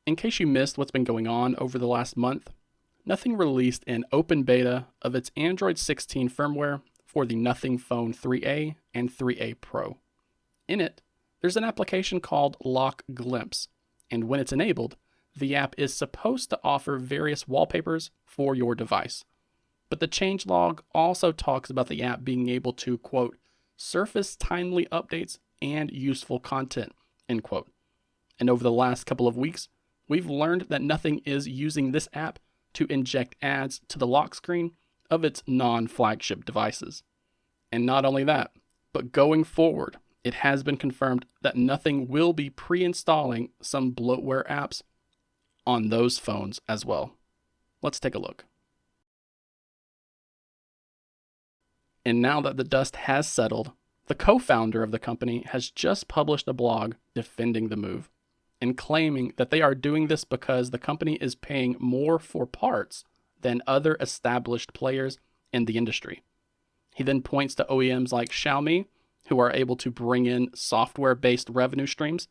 In case you missed what's been going on over the last month, Nothing released an open beta of its Android 16 firmware for the Nothing Phone 3A and 3A Pro. In it, there's an application called Lock Glimpse, and when it's enabled, the app is supposed to offer various wallpapers for your device. But the changelog also talks about the app being able to, quote, surface timely updates and useful content, end quote. And over the last couple of weeks, we've learned that Nothing is using this app to inject ads to the lock screen of its non-flagship devices. And not only that, but going forward, it has been confirmed that Nothing will be pre-installing some bloatware apps on those phones as well. Let's take a look. And now that the dust has settled, the co-founder of the company has just published a blog defending the move and claiming that they are doing this because the company is paying more for parts than other established players in the industry. He then points to OEMs like Xiaomi, who are able to bring in software-based revenue streams,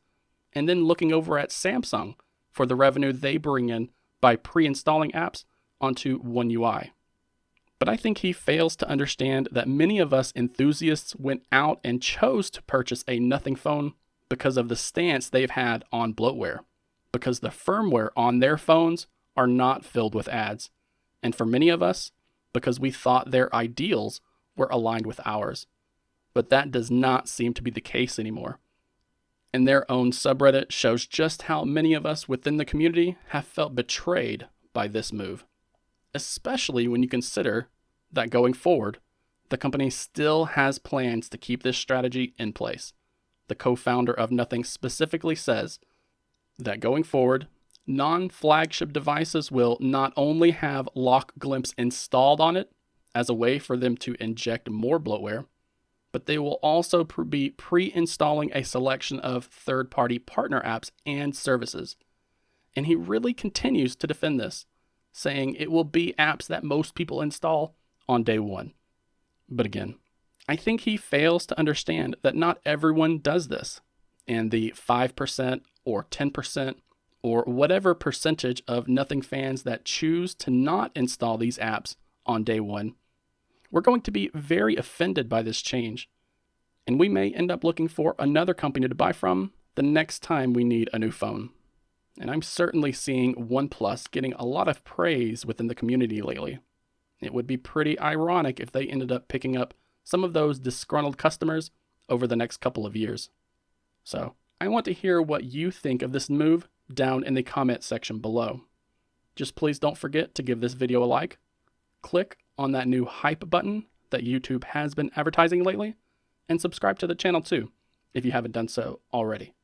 and then looking over at Samsung for the revenue they bring in by pre-installing apps onto One UI. But I think he fails to understand that many of us enthusiasts went out and chose to purchase a Nothing phone because of the stance they've had on bloatware, because the firmware on their phones are not filled with ads, and for many of us, because we thought their ideals were aligned with ours. But that does not seem to be the case anymore. And their own subreddit shows just how many of us within the community have felt betrayed by this move, especially when you consider that going forward, the company still has plans to keep this strategy in place. The co-founder of Nothing specifically says that going forward, non-flagship devices will not only have Lock Glimpse installed on it as a way for them to inject more bloatware, but they will also be pre-installing a selection of third-party partner apps and services. And he really continues to defend this, saying it will be apps that most people install on day one. But again, I think he fails to understand that not everyone does this, and the 5% or 10% or whatever percentage of Nothing fans that choose to not install these apps on day one, we're going to be very offended by this change, and we may end up looking for another company to buy from the next time we need a new phone. And I'm certainly seeing OnePlus getting a lot of praise within the community lately. It would be pretty ironic if they ended up picking up some of those disgruntled customers over the next couple of years. So I want to hear what you think of this move down in the comment section below. Just please don't forget to give this video a like, click on that new hype button that YouTube has been advertising lately, and subscribe to the channel too if you haven't done so already.